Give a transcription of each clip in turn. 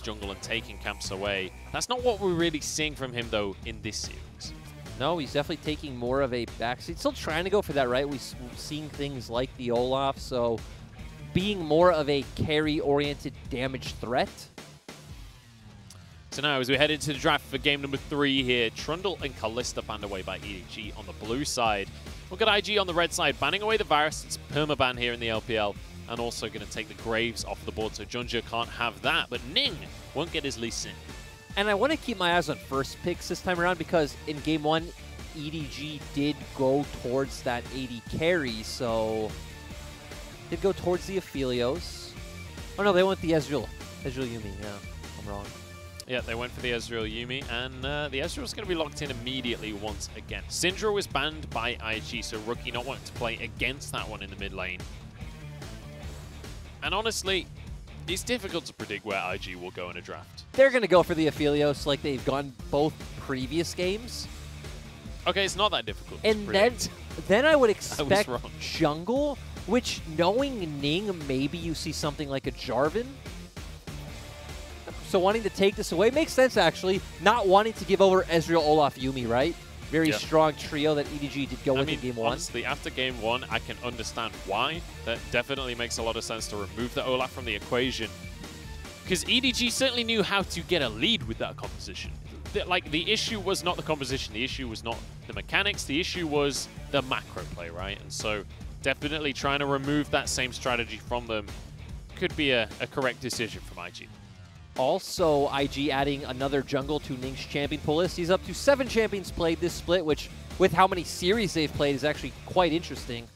jungle and taking camps away. That's not what we're really seeing from him, though, in this series. No, he's definitely taking more of a backseat. Still trying to go for that, right? We've seen things like the Olaf, so being more of a carry-oriented damage threat. So now, as we head into the draft for game number 3 here, Trundle and Kalista banned away by EDG on the blue side. We've got IG on the red side, banning away the Varus. It's permaban here in the LPL, and also going to take the Graves off the board, so JunJia can't have that. But Ning won't get his Lee Sin. And I want to keep my eyes on first picks this time around because in game 1, EDG did go towards that AD carry, so did go towards the Aphelios. Oh no, they went the Ezreal Yuumi. Yeah, I'm wrong. Yeah, they went for the Ezreal Yuumi, and the Ezreal's going to be locked in immediately once again. Syndra was banned by IG, so Rookie not wanting to play against that one in the mid lane. And honestly, it's difficult to predict where IG will go in a draft. They're going to go for the Aphelios like they've gone both previous games. Okay, it's not that difficult and to predict. Then I would expect I was wrong. jungle, which knowing Ning, maybe you see something like a Jarvan. So wanting to take this away makes sense, actually. Not wanting to give over Ezreal, Olaf, Yuumi, right? Very strong trio that EDG did go with in game 1. Honestly, after game 1, I can understand why. That definitely makes a lot of sense to remove the Olaf from the equation. Because EDG certainly knew how to get a lead with that composition. The issue was not the composition. The issue was not the mechanics. The issue was the macro play, right? And so definitely trying to remove that same strategy from them could be a correct decision from IG. Also, IG adding another jungle to Ning's champion pool list. He's up to 7 champions played this split, which, with how many series they've played, is actually quite interesting.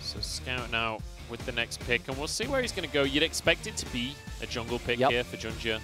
So Scout now with the next pick, and we'll see where he's going to go. You'd expect it to be a jungle pick here for JunJia.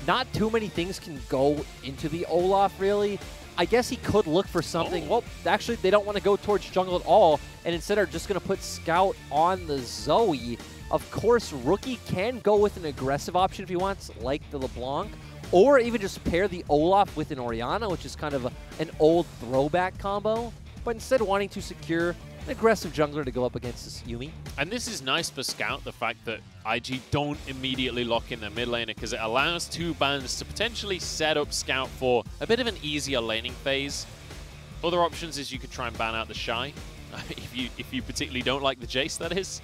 Not too many things can go into the Olaf, really. I guess he could look for something. Well, actually, they don't want to go towards jungle at all, and instead are just going to put Scout on the Zoe. Of course, Rookie can go with an aggressive option if he wants, like the LeBlanc, or even just pair the Olaf with an Orianna, which is kind of an old throwback combo, but instead wanting to secure an aggressive jungler to go up against this Yuumi. And this is nice for Scout, the fact that IG don't immediately lock in their mid laner, because it allows 2 bans to potentially set up Scout for a bit of an easier laning phase. Other options is you could try and ban out TheShy, if you particularly don't like the Jace, that is.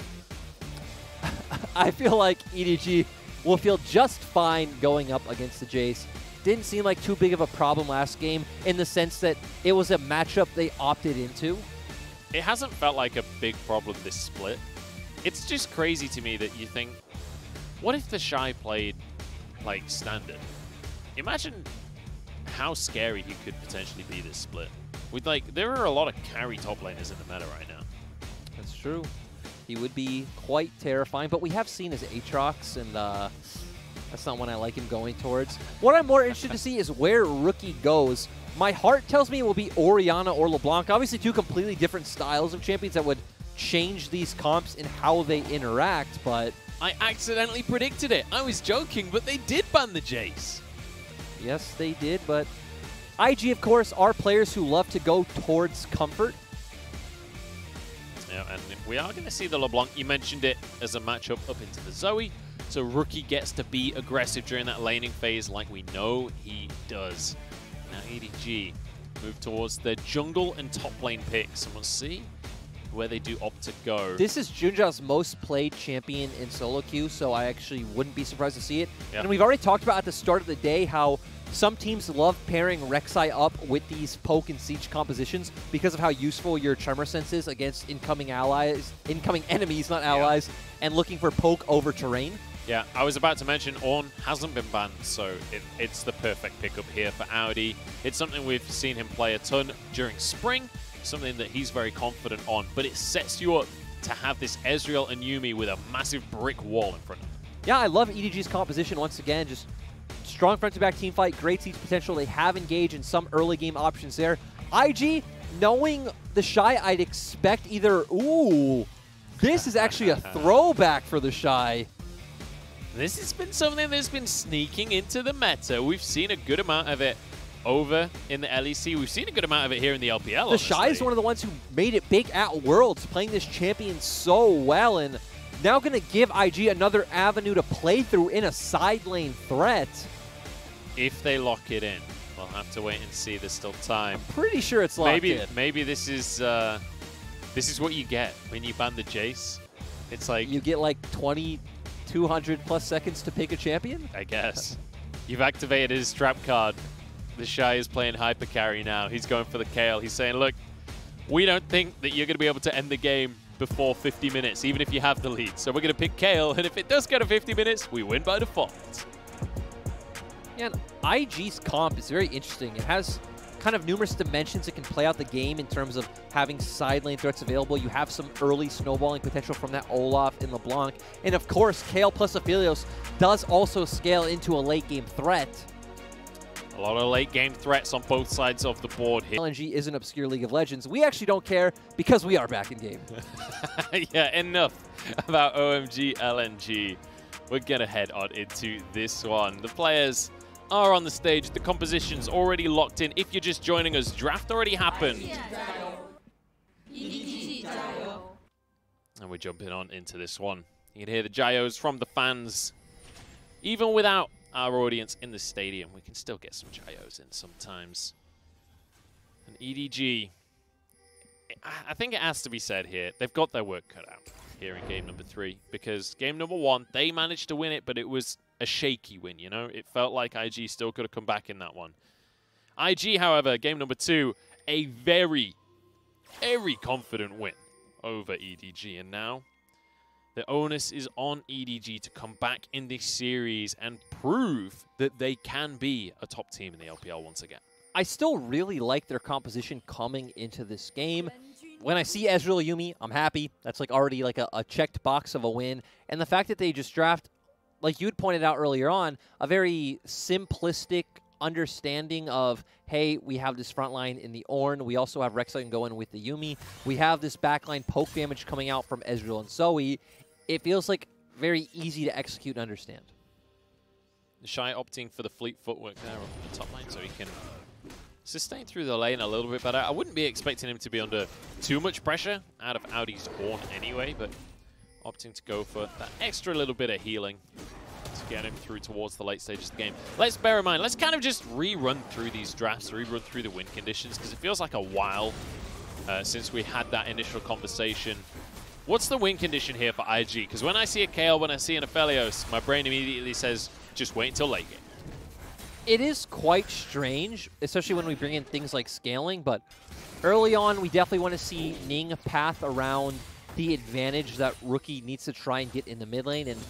I feel like EDG will feel just fine going up against the Jace. Didn't seem like too big of a problem last game in the sense that it was a matchup they opted into. It hasn't felt like a big problem this split. It's just crazy to me that you think, what if TheShy played like standard? Imagine how scary he could potentially be this split. With there are a lot of carry top laners in the meta right now. That's true. He would be quite terrifying, but we have seen his Aatrox, and that's not one I like him going towards. What I'm more interested to see is where Rookie goes. My heart tells me it will be Orianna or LeBlanc. Obviously, 2 completely different styles of champions that would change these comps in how they interact, but... I accidentally predicted it. I was joking, but they did ban the Jace. Yes, they did, but IG, of course, are players who love to go towards comfort. Yeah, and we are going to see the LeBlanc. You mentioned it as a matchup up into the Zoe. So Rookie gets to be aggressive during that laning phase like we know he does. Now EDG move towards the jungle and top lane picks. And we'll see where they do opt to go. This is JunJia's most played champion in solo queue, so I actually wouldn't be surprised to see it. Yep. And we've already talked about at the start of the day how some teams love pairing Rek'Sai up with these poke and siege compositions because of how useful your Tremor Sense is against incoming enemies, not allies, and looking for poke over terrain. Yeah, I was about to mention Ornn hasn't been banned, so it's the perfect pickup here for Aodi. It's something we've seen him play a ton during spring, something that he's very confident on, but it sets you up to have this Ezreal and Yuumi with a massive brick wall in front of them. Yeah, I love EDG's composition once again, just strong front-to-back team fight, great siege potential. They have engaged in some early game options there. IG, knowing TheShy, I'd expect either... Ooh, this is actually a throwback for TheShy. This has been something that's been sneaking into the meta. We've seen a good amount of it over in the LEC. We've seen a good amount of it here in the LPL. TheShy is one of the ones who made it big at Worlds, playing this champion so well, and now going to give IG another avenue to play through in a side lane threat. If they lock it in, we'll have to wait and see. There's still time. I'm pretty sure it's locked in. Maybe this is what you get when you ban the Jace. It's like you get like 200 plus seconds to pick a champion? I guess. You've activated his trap card. TheShy is playing hyper carry now. He's going for the Kayle. He's saying, look, we don't think that you're going to be able to end the game before 50 minutes, even if you have the lead. So we're going to pick Kayle, and if it does go to 50 minutes, we win by default. Yeah, and IG's comp is very interesting. It has kind of numerous dimensions it can play out the game in terms of having side lane threats available. You have some early snowballing potential from that Olaf and LeBlanc. And of course, Kayle plus Aphelios does also scale into a late game threat. A lot of late game threats on both sides of the board here. LNG is an obscure League of Legends. We actually don't care because we are back in game. Yeah, enough about OMG LNG. We're going to head on into this one. The players are on the stage. The composition's already locked in. If you're just joining us, draft already happened. And we're jumping on into this one. You can hear the gyos from the fans. Even without our audience in the stadium, we can still get some gyos in sometimes. And EDG, I think it has to be said here, they've got their work cut out here in game number 3. Because game number 1, they managed to win it, but it was a shaky win, you know? It felt like IG still could have come back in that one. IG, however, game number 2, a very, very confident win over EDG. And now the onus is on EDG to come back in this series and prove that they can be a top team in the LPL once again. I still really like their composition coming into this game. When I see Ezreal Yuumi, I'm happy. That's like already like a checked box of a win. And the fact that they just draft, like you had pointed out earlier on, a very simplistic understanding of, hey, we have this front line in the Ornn. We also have Rek'Sai going with the Yuumi. We have this backline poke damage coming out from Ezreal and Zoe. It feels like very easy to execute and understand. TheShy opting for the fleet footwork there on the top lane so he can sustain through the lane a little bit better. I wouldn't be expecting him to be under too much pressure out of Aodi's Ornn anyway, but opting to go for that extra little bit of healing to get him through towards the late stages of the game. Let's bear in mind, let's kind of just rerun through these drafts, rerun through the win conditions, because it feels like a while since we had that initial conversation. What's the win condition here for IG? Because when I see a Kayle, when I see an Aphelios, my brain immediately says, just wait until late game. It is quite strange, especially when we bring in things like scaling, but early on, we definitely want to see Ning path around the advantage that Rookie needs to try and get in the mid lane and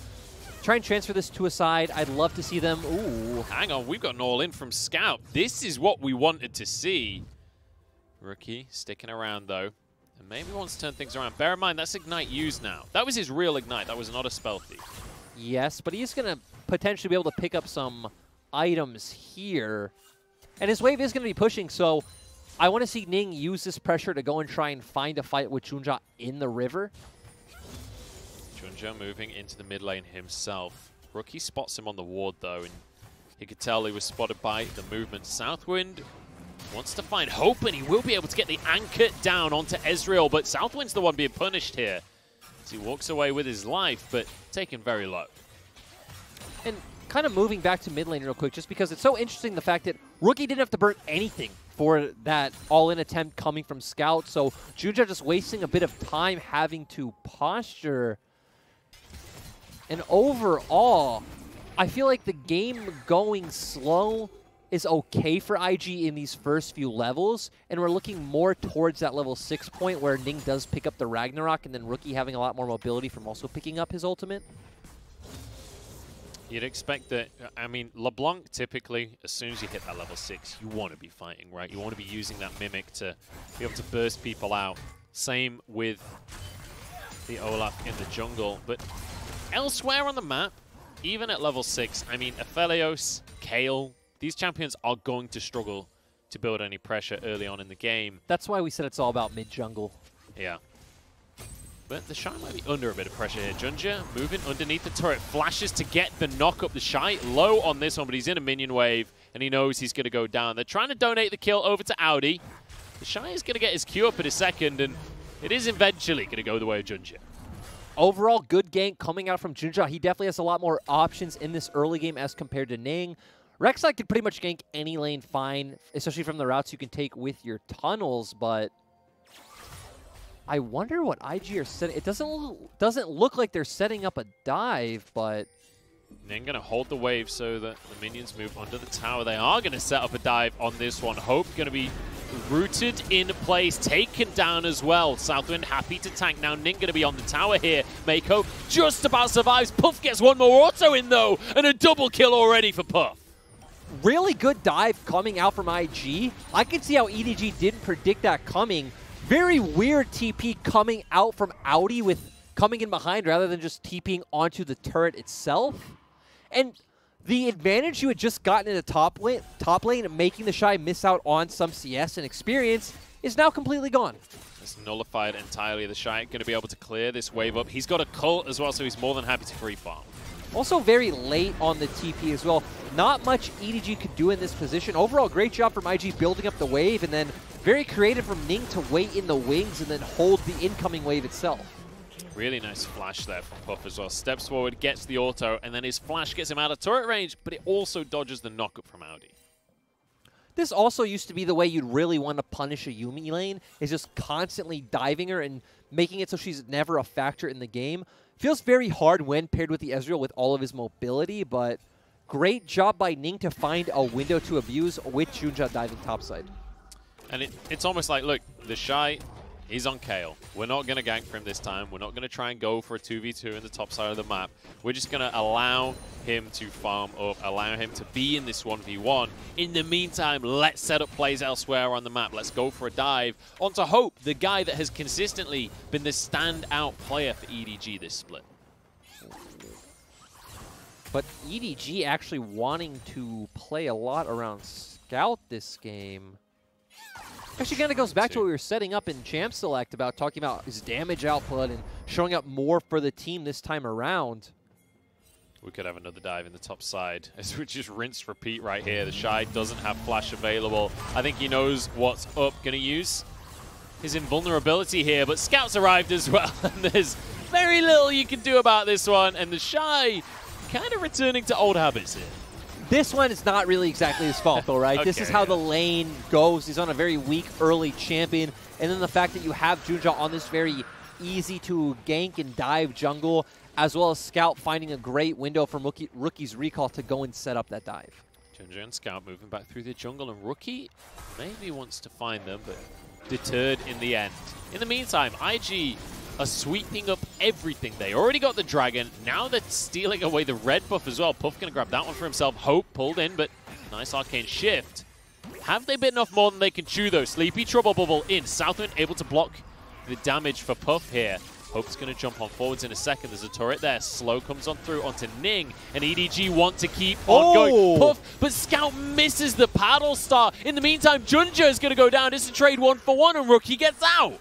try and transfer this to a side. I'd love to see them. Ooh. Hang on, we've got an all-in from Scout. This is what we wanted to see. Rookie sticking around, though. And maybe wants to turn things around. Bear in mind, that's Ignite used now. That was his real Ignite. That was not a spell thief. Yes, but he's going to potentially be able to pick up some items here. And his wave is going to be pushing, so I want to see Ning use this pressure to go and try and find a fight with JunJia in the river. JunJia moving into the mid lane himself. Rookie spots him on the ward, though, and he could tell he was spotted by the movement. Southwind wants to find hope, and he will be able to get the anchor down onto Ezreal, but Southwind's the one being punished here as he walks away with his life, but taken very low. And kind of moving back to mid lane real quick, just because it's so interesting the fact that Rookie didn't have to burn anything for that all-in attempt coming from Scout, so JunJia just wasting a bit of time having to posture. And overall, I feel like the game going slow is okay for IG in these first few levels, and we're looking more towards that level 6 point where Ning does pick up the Ragnarok, and then Rookie having a lot more mobility from also picking up his ultimate. You'd expect that, I mean, LeBlanc typically, as soon as you hit that level 6, you want to be fighting, right? You want to be using that Mimic to be able to burst people out. Same with the Olaf in the jungle, but elsewhere on the map, even at level 6, I mean, Aphelios, Kayle, these champions are going to struggle to build any pressure early on in the game. That's why we said it's all about mid-jungle. Yeah. But TheShy might be under a bit of pressure here. JunJia moving underneath the turret. Flashes to get the knock up. TheShy low on this one, but he's in a minion wave, and he knows he's going to go down. They're trying to donate the kill over to Aodi. TheShy is going to get his Q up in a second, and it is eventually going to go the way of JunJia. Overall, good gank coming out from JunJia. He definitely has a lot more options in this early game as compared to Ning. Rek'Sai can pretty much gank any lane fine, especially from the routes you can take with your tunnels, but I wonder what IG are setting. It doesn't look like they're setting up a dive, but Ning going to hold the wave so that the minions move under the tower. They are going to set up a dive on this one. Hope going to be rooted in place, taken down as well. Southwind happy to tank now. Ning going to be on the tower here. Meiko just about survives. Puff gets one more auto in though, and a double kill already for Puff. Really good dive coming out from IG. I can see how EDG didn't predict that coming. Very weird TP coming out from Aodi with coming in behind rather than just TPing onto the turret itself. And the advantage you had just gotten in the top lane and making TheShy miss out on some CS and experience is now completely gone. It's nullified entirely. TheShy going to be able to clear this wave up. He's got a cult as well, so he's more than happy to free farm. Also very late on the TP as well. Not much EDG could do in this position. Overall, great job from IG building up the wave, and then very creative from Ning to wait in the wings and then hold the incoming wave itself. Really nice flash there from Puff as well. Steps forward, gets the auto, and then his flash gets him out of turret range, but it also dodges the knockup from Aodi. This also used to be the way you'd really want to punish a Yuumi lane, is just constantly diving her and making it so she's never a factor in the game. Feels very hard when paired with the Ezreal with all of his mobility, but great job by Ning to find a window to abuse with JunJia diving topside. And it's almost like, look, TheShy, he's on Kayle. We're not going to gank for him this time. We're not going to try and go for a 2v2 in the top side of the map. We're just going to allow him to farm up, allow him to be in this 1v1. In the meantime, let's set up plays elsewhere on the map. Let's go for a dive onto Hope, the guy that has consistently been the standout player for EDG this split. But EDG actually wanting to play a lot around Scout this game. Actually kind of goes back to what we were setting up in Champ Select about talking about his damage output and showing up more for the team this time around. We could have another dive in the top side as we just rinse repeat right here. TheShy doesn't have flash available. I think he knows what's up. Going to use his invulnerability here, but Scout's arrived as well. And there's very little you can do about this one. And TheShy kind of returning to old habits here. This one is not really exactly his fault, though, right? Okay, this is how the lane goes. He's on a very weak early champion. And then the fact that you have JunJia on this very easy-to-gank and dive jungle, as well as Scout finding a great window from Rookie's recall to go and set up that dive. JunJia and Scout moving back through the jungle, and Rookie maybe wants to find them, but deterred in the end. In the meantime, IG are sweeping up everything. They already got the dragon. Now they're stealing away the red buff as well. Puff going to grab that one for himself. Hope pulled in, but nice arcane shift. Have they bitten off more than they can chew, though? Sleepy Trouble Bubble in. Southwind able to block the damage for Puff here. Hope's going to jump on forwards in a second. There's a turret there. Slow comes on through onto Ning, and EDG want to keep on going. Puff, but Scout misses the paddle star. In the meantime, JunJia is going to go down. It's a trade 1-for-1, and Rookie gets out.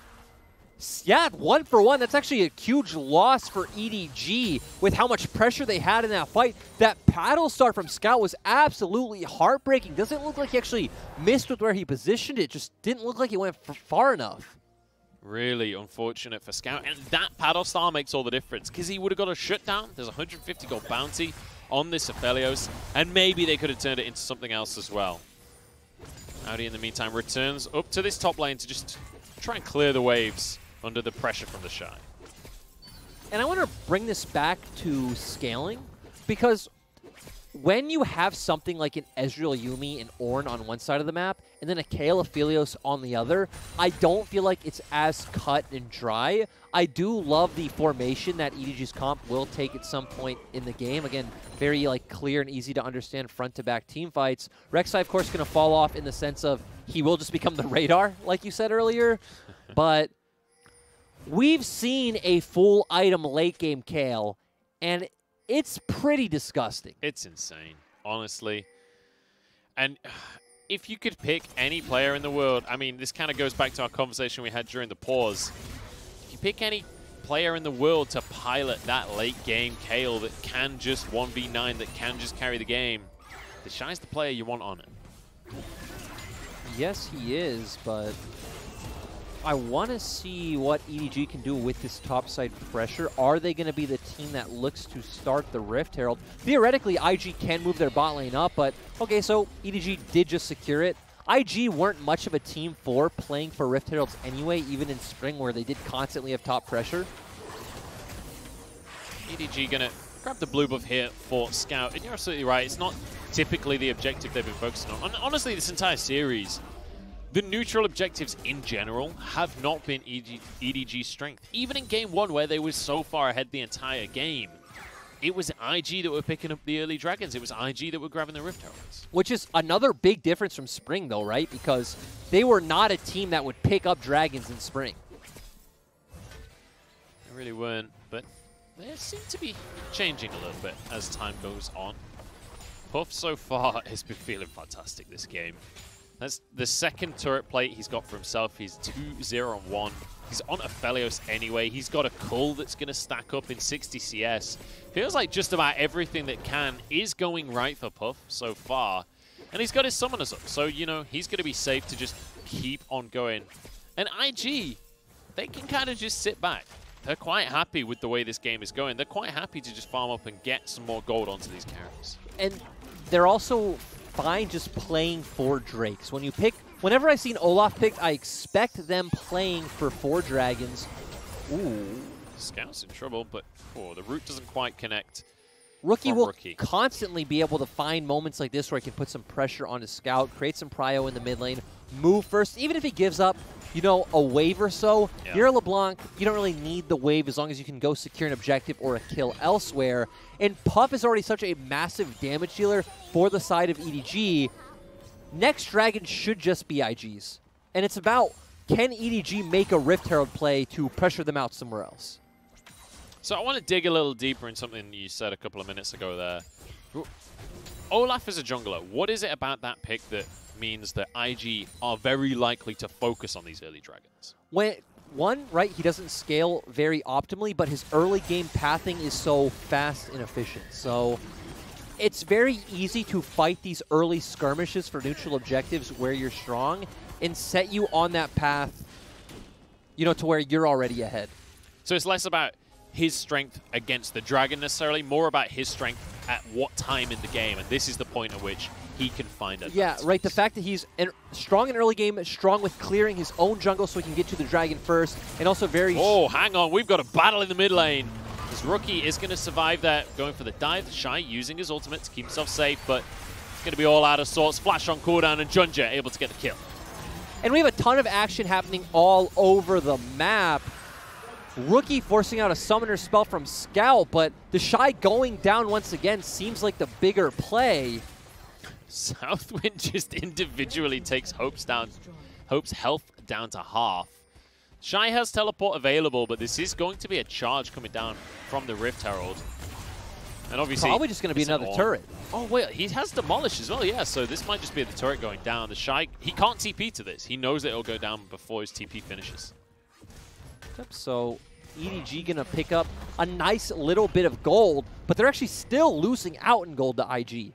Yeah, 1-for-1. That's actually a huge loss for EDG with how much pressure they had in that fight. That paddle start from Scout was absolutely heartbreaking. Doesn't look like he actually missed with where he positioned it. Just didn't look like he went far enough. Really unfortunate for Scout. And that paddle star makes all the difference because he would have got a shutdown. There's a 150 gold bounty on this Aphelios. And maybe they could have turned it into something else as well. Aodi, in the meantime, returns up to this top lane to just try and clear the waves under the pressure from TheShy. And I want to bring this back to scaling, because when you have something like an Ezreal, Yuumi, and Ornn on one side of the map, and then a Kayle, Aphelios on the other, I don't feel like it's as cut and dry. I do love the formation that EDG's comp will take at some point in the game. Again, very clear and easy to understand front-to-back team fights. Rek'Sai, of course, going to fall off in the sense of he will just become the radar, like you said earlier. But we've seen a full item late game Kayle, and it's pretty disgusting. It's insane, honestly. And if you could pick any player in the world, I mean, this kind of goes back to our conversation we had during the pause. If you pick any player in the world to pilot that late game Kayle that can just 1v9, that can just carry the game, TheShy's the player you want on it. Yes, he is, but I want to see what EDG can do with this topside pressure. Are they going to be the team that looks to start the Rift Herald? Theoretically, IG can move their bot lane up, but okay, so EDG did just secure it. IG weren't much of a team for playing for Rift Heralds anyway, even in spring where they did constantly have top pressure. EDG gonna grab the blue buff here for Scout, and you're absolutely right, it's not typically the objective they've been focusing on. And honestly, this entire series, the neutral objectives in general have not been EDG's strength. Even in game 1 where they were so far ahead the entire game, it was IG that were picking up the early dragons. It was IG that were grabbing the Rift Heralds. Which is another big difference from spring though, right? Because they were not a team that would pick up dragons in spring. They really weren't, but they seem to be changing a little bit as time goes on. Puff so far has been feeling fantastic this game. That's the second turret plate he's got for himself. He's 2-0-1. He's on Aphelios anyway. He's got a Cull that's going to stack up in 60 CS. Feels like just about everything that can is going right for Puff so far. And he's got his summoners up, so, you know, he's going to be safe to just keep on going. And IG, they can kind of just sit back. They're quite happy with the way this game is going. They're quite happy to just farm up and get some more gold onto these carries. And they're also fine just playing for Drakes. When you pick, whenever I've seen Olaf picked, I expect them playing for 4 dragons. Ooh. Scout's in trouble, but the root doesn't quite connect. Rookie will constantly be able to find moments like this where he can put some pressure on his Scout, create some prio in the mid lane, move first, even if he gives up, you know, a wave or so. Yeah. You're a LeBlanc, you don't really need the wave as long as you can go secure an objective or a kill elsewhere. And Puff is already such a massive damage dealer for the side of EDG. Next dragon should just be IG's. And it's about, can EDG make a Rift Herald play to pressure them out somewhere else? So I want to dig a little deeper in something you said a couple of minutes ago there. Olaf is a jungler. What is it about that pick that means that IG are very likely to focus on these early dragons? One, right, he doesn't scale very optimally, but his early game pathing is so fast and efficient. So it's very easy to fight these early skirmishes for neutral objectives where you're strong and set you on that path, you know, to where you're already ahead. So it's less about his strength against the dragon necessarily, more about his strength at what time in the game, and this is the point at which he can find it. Yeah, right, the fact that he's strong in early game, strong with clearing his own jungle so he can get to the dragon first, and also very... Oh, hang on, we've got a battle in the mid lane. This rookie is going to survive that, going for the dive. TheShy using his ultimate to keep himself safe, but it's going to be all out of sorts. Flash on cooldown, and JunJia able to get the kill. And we have a ton of action happening all over the map. Rookie forcing out a summoner spell from Scout, but TheShy going down once again seems like the bigger play. Southwind just individually takes Hope's health down to half. Shy has teleport available, but this is going to be a charge coming down from the Rift Herald. And obviously, probably just going to be another turret. Oh, wait, he has Demolish as well, yeah, so this might just be the turret going down. TheShy, he can't TP to this. He knows that it'll go down before his TP finishes. Yep, so EDG going to pick up a nice little bit of gold, but they're actually still losing out in gold to IG.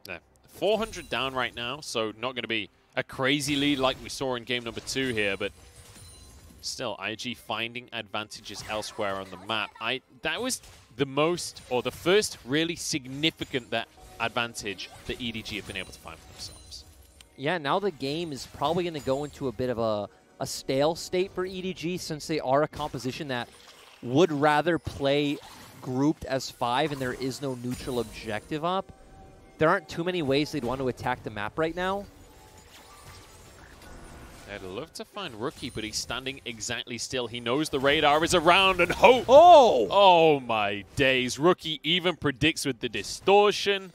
Yeah, 400 down right now, so not going to be a crazy lead like we saw in game number 2 here, but still, IG finding advantages elsewhere on the map. That was the most, or the first really significant advantage that EDG have been able to find for themselves. Yeah, now the game is probably going to go into a bit of a stale state for EDG since they are a composition that would rather play grouped as 5 and there is no neutral objective up. There aren't too many ways they'd want to attack the map right now. I'd love to find Rookie, but he's standing exactly still. He knows the radar is around, and Hope! Oh my days. Rookie even predicts with the distortion.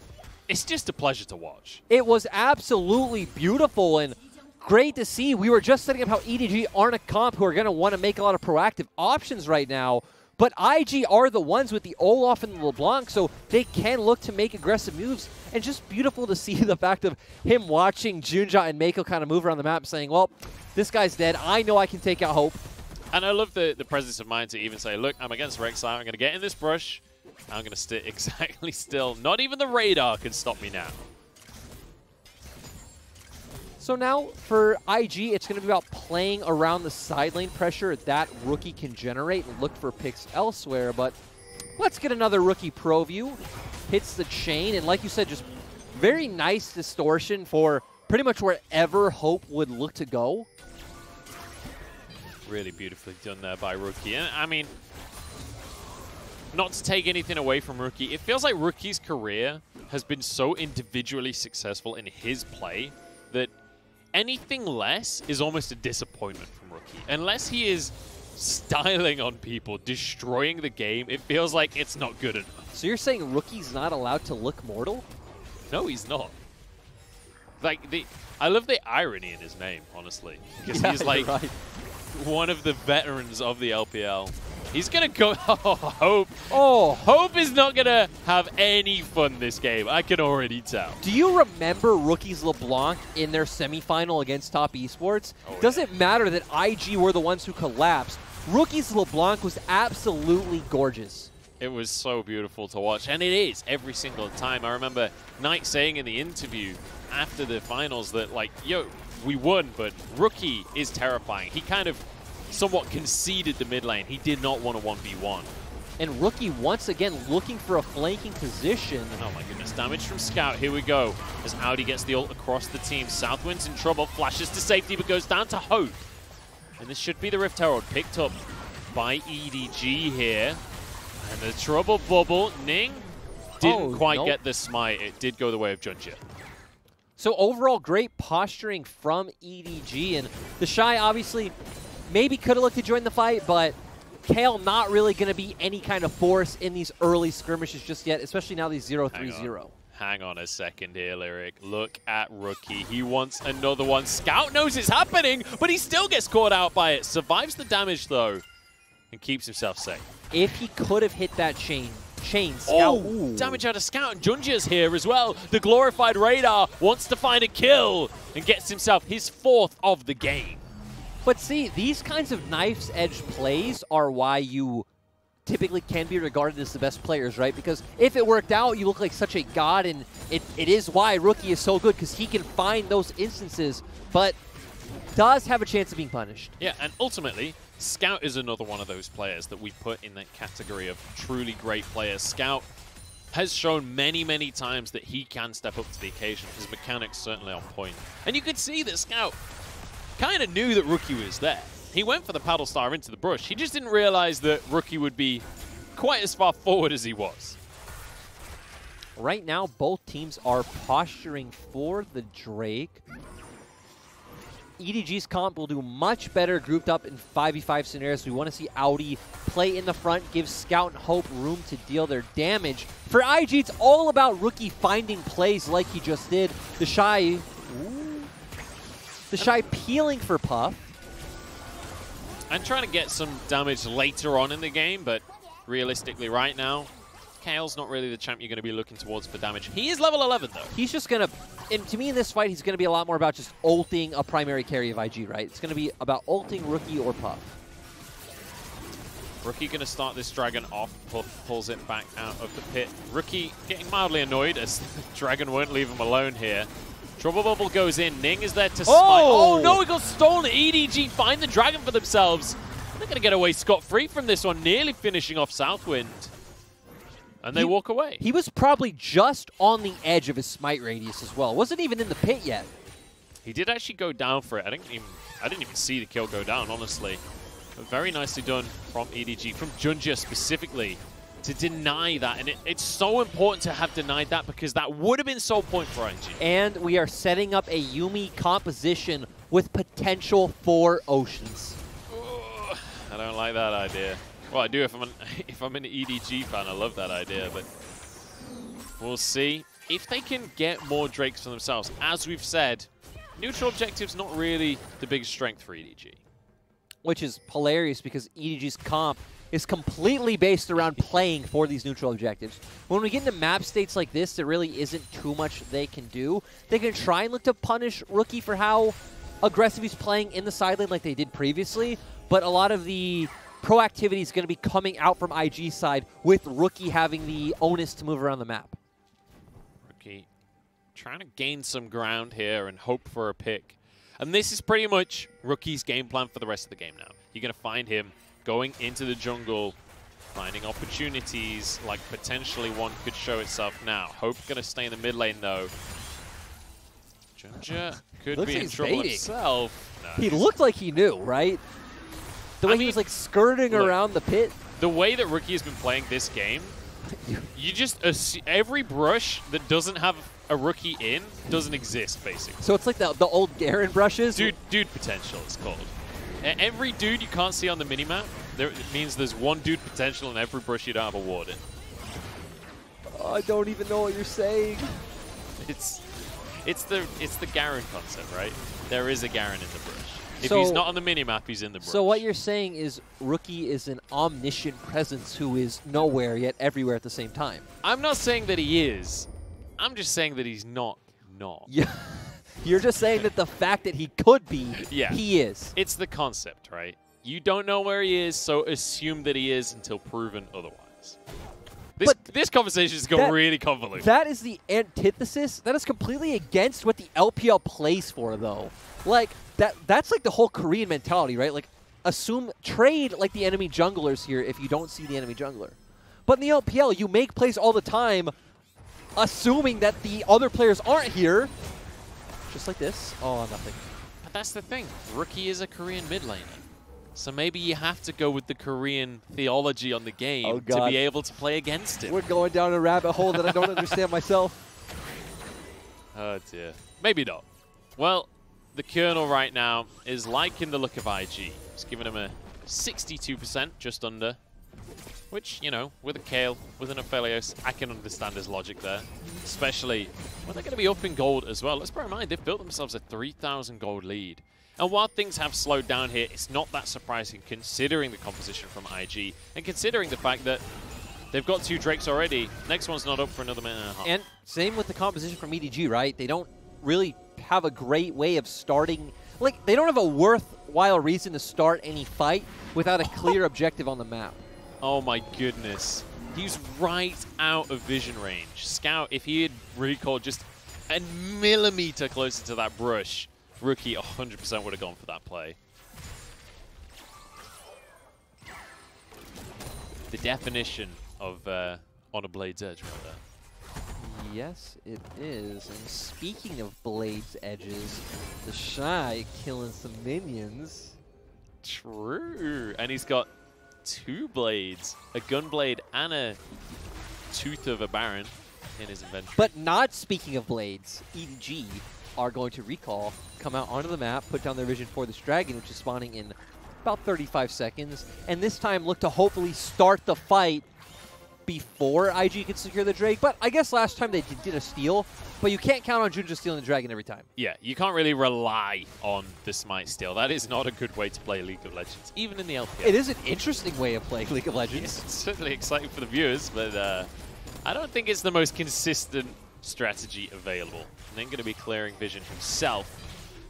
It's just a pleasure to watch. It was absolutely beautiful and great to see. We were just setting up how EDG aren't a comp who are going to want to make a lot of proactive options right now, but IG are the ones with the Olaf and the LeBlanc, so they can look to make aggressive moves. And just beautiful to see the fact of him watching JunJia and Meiko kind of move around the map saying, well, this guy's dead. I know I can take out Hope. And I love the presence of mind to even say, look, I'm against Rek'Sai. I'm going to get in this brush. I'm going to sit exactly still. Not even the radar can stop me now. So now for IG, it's going to be about playing around the side lane pressure that Rookie can generate and look for picks elsewhere. But let's get another Rookie Pro View. Hits the chain, and like you said, just very nice distortion for pretty much wherever Hope would look to go. Really beautifully done there by Rookie. And I mean, not to take anything away from Rookie, it feels like Rookie's career has been so individually successful in his play that anything less is almost a disappointment from Rookie. Unless he is styling on people, destroying the game, it feels like it's not good enough. So you're saying Rookie's not allowed to look mortal? No, he's not. Like, I love the irony in his name, honestly. Because yeah, he's like one of the veterans of the LPL. He's going to go... Oh, Hope. Oh, Hope is not going to have any fun this game. I can already tell. Do you remember Rookie's LeBlanc in their semifinal against Top Esports? Oh, Doesn't matter that IG were the ones who collapsed. Rookie's LeBlanc was absolutely gorgeous. It was so beautiful to watch, and it is every single time. I remember Knight saying in the interview after the finals that, like, yo, we won, but Rookie is terrifying. He kind of somewhat conceded the mid lane. He did not want a 1v1. And Rookie, once again, looking for a flanking position. Oh my goodness, damage from Scout. Here we go. As Aodi gets the ult across the team. Southwind's in trouble, flashes to safety, but goes down to Hope. And this should be the Rift Herald, picked up by EDG here. And the trouble bubble. Ning didn't quite get the smite. It did go the way of JunJia. So overall, great posturing from EDG. And TheShy obviously maybe could have looked to join the fight, but Kayle not really going to be any kind of force in these early skirmishes just yet, especially now these 0-3-0. Hang on a second here, Lyric. Look at Rookie. He wants another one. Scout knows it's happening, but he still gets caught out by it. Survives the damage, though, and keeps himself safe. If he could have hit that chain, Scout. Oh, damage out of Scout, and JunJia's here as well. The glorified Radar wants to find a kill and gets himself his 4th of the game. But see, these kinds of knife's edge plays are why you typically can be regarded as the best players, right? Because if it worked out, you look like such a god, and it is why Rookie is so good, because he can find those instances, but does have a chance of being punished. Yeah, and ultimately, Scout is another one of those players that we put in that category of truly great players. Scout has shown many, many times that he can step up to the occasion. His mechanics certainly on point. And you could see that Scout kind of knew that Rookie was there. He went for the paddle star into the brush. He just didn't realize that Rookie would be quite as far forward as he was. Right now, both teams are posturing for the Drake. EDG's comp will do much better grouped up in 5v5 scenarios. We want to see Aodi play in the front, give Scout and Hope room to deal their damage. For IG, it's all about Rookie finding plays like he just did. TheShy peeling for Puff. And trying to get some damage later on in the game, but realistically right now, Kayle's not really the champ you're going to be looking towards for damage. He is level 11, though. He's just going to, and to me in this fight, he's going to be a lot more about just ulting a primary carry of IG, right? It's going to be about ulting Rookie or Puff. Rookie going to start this Dragon off. Puff pulls it back out of the pit. Rookie getting mildly annoyed as Dragon won't leave him alone here. Trouble Bubble goes in. Ning is there to smite. Oh, no, he got stolen. EDG find the Dragon for themselves. They're going to get away scot-free from this one, nearly finishing off Southwind. And they walk away. He was probably just on the edge of his smite radius as well. Wasn't even in the pit yet. He did actually go down for it. I didn't even see the kill go down, honestly. But very nicely done from EDG, from JunJia specifically, to deny that. And it's so important to have denied that, because that would have been so point for IG. And we are setting up a Yuumi composition with potential for Oceans. I don't like that idea. Well, I do if I'm an EDG fan. I love that idea, but we'll see if they can get more Drakes for themselves. As we've said, neutral objectives not really the biggest strength for EDG. Which is hilarious, because EDG's comp is completely based around playing for these neutral objectives. When we get into map states like this, there really isn't too much they can do. They can try and look to punish Rookie for how aggressive he's playing in the side lane like they did previously, but a lot of the proactivity is going to be coming out from IG's side, with Rookie having the onus to move around the map. Rookie trying to gain some ground here and hope for a pick. And this is pretty much Rookie's game plan for the rest of the game now. You're going to find him going into the jungle, finding opportunities, like potentially one could show itself now. Hope going to stay in the mid lane, though. JunJia could be in trouble himself. No, he looked like he knew, right? The way he was like skirting around the pit. The way that Rookie has been playing this game, you just every brush that doesn't have a Rookie in doesn't exist, basically. So it's like the old Garen brushes? Dude potential, it's called. Every dude you can't see on the minimap, it means there's one dude potential in every brush you don't have a ward in. Oh, I don't even know what you're saying. It's the Garen concept, right? There is a Garen in the brush. If he's not on the minimap, he's in the brush. So what you're saying is Rookie is an omniscient presence who is nowhere yet everywhere at the same time. I'm not saying that he is. I'm just saying that he's not. Yeah. You're just saying that the fact that he could be, he is. It's the concept, right? You don't know where he is, so assume that he is until proven otherwise. This conversation is going really convoluted. That is the antithesis. That is completely against what the LPL plays for, though. Like, that's like the whole Korean mentality, right? Like, trade like the enemy junglers here if you don't see the enemy jungler. But in the LPL, you make plays all the time, assuming that the other players aren't here. Just like this. Oh, nothing. But that's the thing. Rookie is a Korean mid laner. So maybe you have to go with the Korean theology on the game to be able to play against it. We're going down a rabbit hole that I don't understand myself. Oh, dear. Maybe not. Well, the Colonel right now is liking the look of IG. It's giving him a 62%, just under. Which, you know, with a Kayle, with an Aphelios, I can understand his logic there. Especially when they're going to be up in gold as well. Let's bear in mind, they've built themselves a 3,000 gold lead. And while things have slowed down here, it's not that surprising considering the composition from IG and considering the fact that they've got 2 Drakes already. Next one's not up for another minute and a half. And same with the composition from EDG, right? They don't really have a great way of starting. Like, they don't have a worthwhile reason to start any fight without a clear objective on the map. Oh my goodness. He's right out of vision range. Scout, if he had recalled just a millimeter closer to that brush, Rookie 100% would have gone for that play. The definition of on a Blade's Edge right there. Yes, it is. And speaking of Blade's Edges, TheShy killing some minions. True. And he's got 2 blades, a Gunblade and a Tooth of a Baron in his inventory. But not speaking of blades, EDG are going to recall, come out onto the map, put down their vision for this dragon, which is spawning in about 35 seconds, and this time look to hopefully start the fight before IG can secure the Drake. But I guess last time they did a steal, but you can't count on JunJia stealing the dragon every time. Yeah, you can't really rely on the Smite steal. That is not a good way to play League of Legends, even in the LPL. It is an interesting way of playing League of Legends. Yes, it's certainly exciting for the viewers, but I don't think it's the most consistent strategy available. Ning going to be clearing vision himself,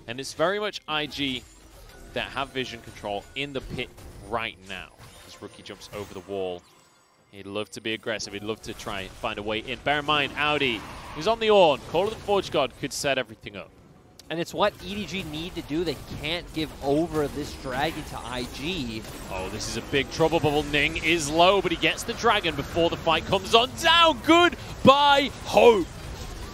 and it's very much IG that have vision control in the pit right now. As Rookie jumps over the wall. He'd love to be aggressive. He'd love to try and find a way in. Bear in mind, Aodi, who's on the Ornn, Call of the Forge God, could set everything up. And it's what EDG need to do. They can't give over this dragon to IG. Oh, this is a big trouble bubble. Ning is low, but he gets the dragon before the fight comes on down. Goodbye, hope.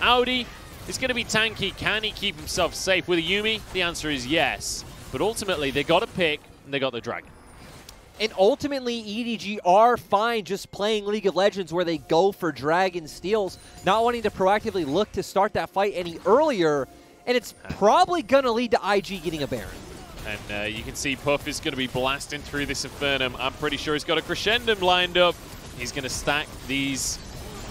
Aodi is going to be tanky. Can he keep himself safe with a Yuumi? The answer is yes. But ultimately, they got a pick, and they got the dragon. And ultimately, EDG are fine just playing League of Legends where they go for dragon steals, not wanting to proactively look to start that fight any earlier, and it's probably going to lead to IG getting a Baron. And you can see Puff is going to be blasting through this Infernum. I'm pretty sure he's got a Crescendum lined up. He's going to stack these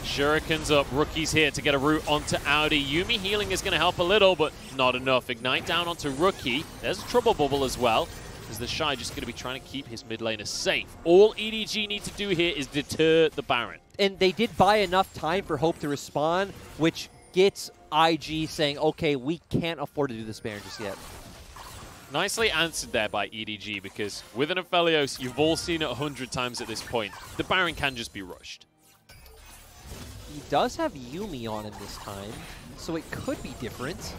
Shurikens up. Rookie's here to get a root onto Aodi. Yuumi healing is going to help a little, but not enough. Ignite down onto Rookie. There's a Trouble Bubble as well. Is TheShy just going to be trying to keep his mid laner safe. All EDG need to do here is deter the Baron. And they did buy enough time for Hope to respond, which gets IG saying, okay, we can't afford to do this Baron just yet. Nicely answered there by EDG, because with an Aphelios, you've all seen it 100 times at this point. The Baron can just be rushed. He does have Yuumi on him this time, so it could be different.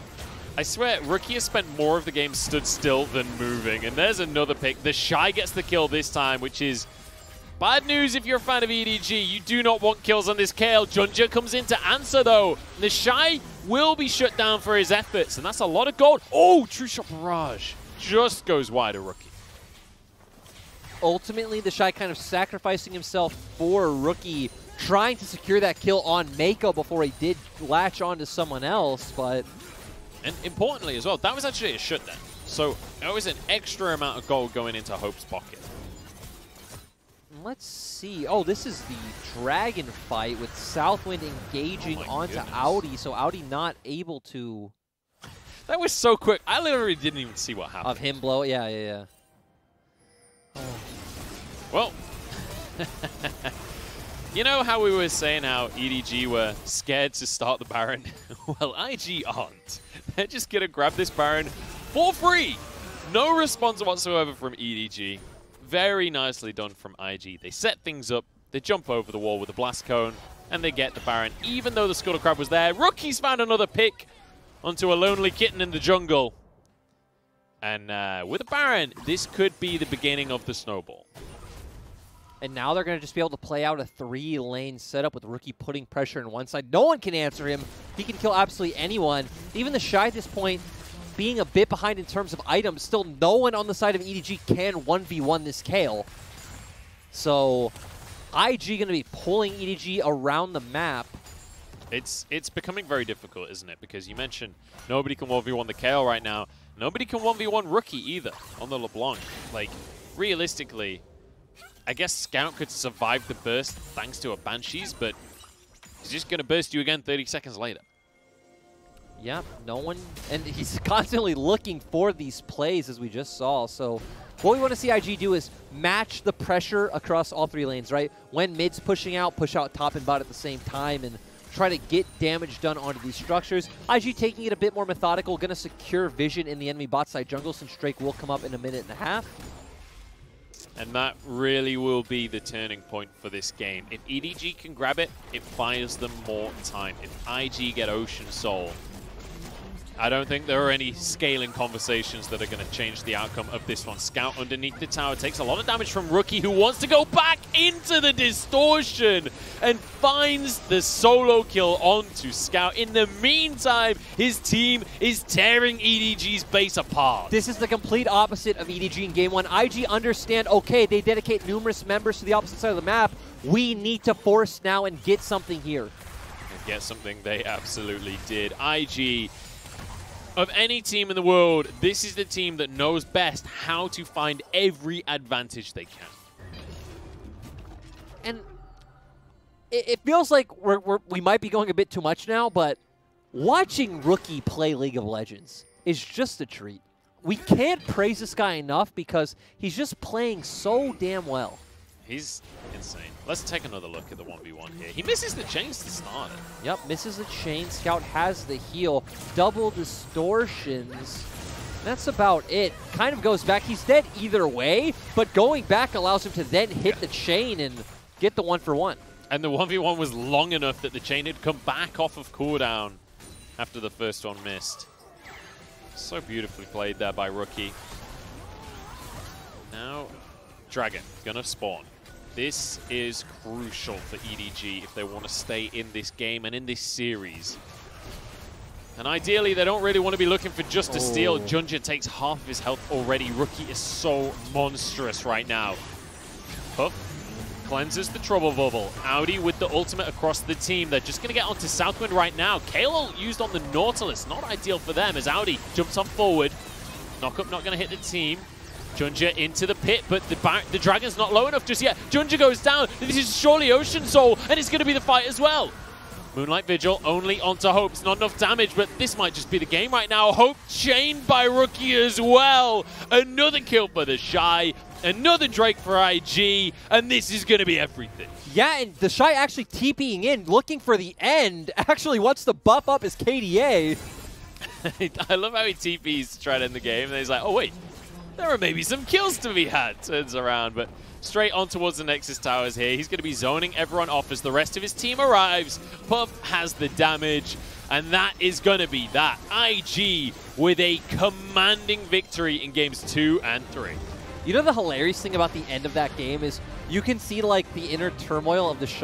I swear, Rookie has spent more of the game stood still than moving. And there's another pick. TheShy gets the kill this time, which is bad news if you're a fan of EDG. You do not want kills on this Kayle. JunJia comes in to answer, though. TheShy will be shut down for his efforts, and that's a lot of gold. Oh, True Shot Barrage just goes wide of Rookie. Ultimately, TheShy kind of sacrificing himself for Rookie, trying to secure that kill on Meiko before he did latch on to someone else, but... And importantly as well, that was actually a shutdown. So that was an extra amount of gold going into Hope's pocket. Let's see. Oh, this is the dragon fight with Southwind engaging onto Aodi, so Aodi not able to... That was so quick. I literally didn't even see what happened. Of him blow? Yeah. Oh. Well, you know how we were saying how EDG were scared to start the Baron? Well, IG aren't. They're just going to grab this Baron for free. No response whatsoever from EDG. Very nicely done from IG. They set things up, they jump over the wall with a blast cone, and they get the Baron, even though the Scuttle Crab was there. Rookie's found another pick onto a lonely kitten in the jungle. And with a Baron, this could be the beginning of the snowball. And now they're going to just be able to play out a 3-lane setup with Rookie putting pressure on one side. No one can answer him. He can kill absolutely anyone. Even TheShy at this point, being a bit behind in terms of items, still no one on the side of EDG can 1v1 this Kayle. So IG going to be pulling EDG around the map. It's becoming very difficult, isn't it? Because you mentioned nobody can 1v1 the Kayle right now. Nobody can 1v1 Rookie either on the LeBlanc. Like, realistically, I guess Scout could survive the burst thanks to a Banshees, but he's just going to burst you again 30 seconds later. Yeah, no one, and he's constantly looking for these plays, as we just saw. So what we want to see IG do is match the pressure across all 3 lanes, right? When mid's pushing out, push out top and bot at the same time, and try to get damage done onto these structures. IG taking it a bit more methodical, going to secure vision in the enemy bot side jungle, since Drake will come up in a minute and a half. And that really will be the turning point for this game. If EDG can grab it, it buys them more time. If IG get Ocean Soul, I don't think there are any scaling conversations that are going to change the outcome of this one. Scout underneath the tower takes a lot of damage from Rookie, who wants to go back into the distortion and finds the solo kill onto Scout. In the meantime, his team is tearing EDG's base apart. This is the complete opposite of EDG in Game 1. IG understand, okay, they dedicate numerous members to the opposite side of the map. We need to force now and get something here. And get something they absolutely did. IG... Of any team in the world, this is the team that knows best how to find every advantage they can. And it feels like we might be going a bit too much now, but watching Rookie play League of Legends is just a treat. We can't praise this guy enough because he's just playing so damn well. He's insane. Let's take another look at the 1v1 here. He misses the chains to start it. Yep, misses the chain. Scout has the heal. Double distortions. That's about it. Kind of goes back. He's dead either way, but going back allows him to then hit the chain and get the 1-for-1. And the 1v1 was long enough that the chain had come back off of cooldown after the first one missed. So beautifully played there by Rookie. Now, Dragon gonna spawn. This is crucial for EDG if they want to stay in this game and in this series. And ideally, they don't really want to be looking for just a steal. JunJia takes half of his health already. Rookie is so monstrous right now. Puff cleanses the trouble bubble. Aodi with the ultimate across the team. They're just going to get onto Southwind right now. Kayle used on the Nautilus. Not ideal for them as Aodi jumps on forward. Knockup not going to hit the team. JunJia into the pit, but the Dragon's not low enough just yet. JunJia goes down. This is surely Ocean Soul, and it's going to be the fight as well. Moonlight Vigil only onto Hope. It's not enough damage, but this might just be the game right now. Hope chained by Rookie as well. Another kill for TheShy. Another Drake for IG, and this is going to be everything. Yeah, and TheShy actually TPing in, looking for the end. Actually wants to buff up his KDA. I love how he TPs to try to end the game, and he's like, oh wait, there are maybe some kills to be had. Turns around, but straight on towards the Nexus Towers here. He's going to be zoning everyone off as the rest of his team arrives. Puff has the damage. And that is going to be that. IG with a commanding victory in games 2 and 3. You know the hilarious thing about the end of that game is you can see like the inner turmoil of TheShy.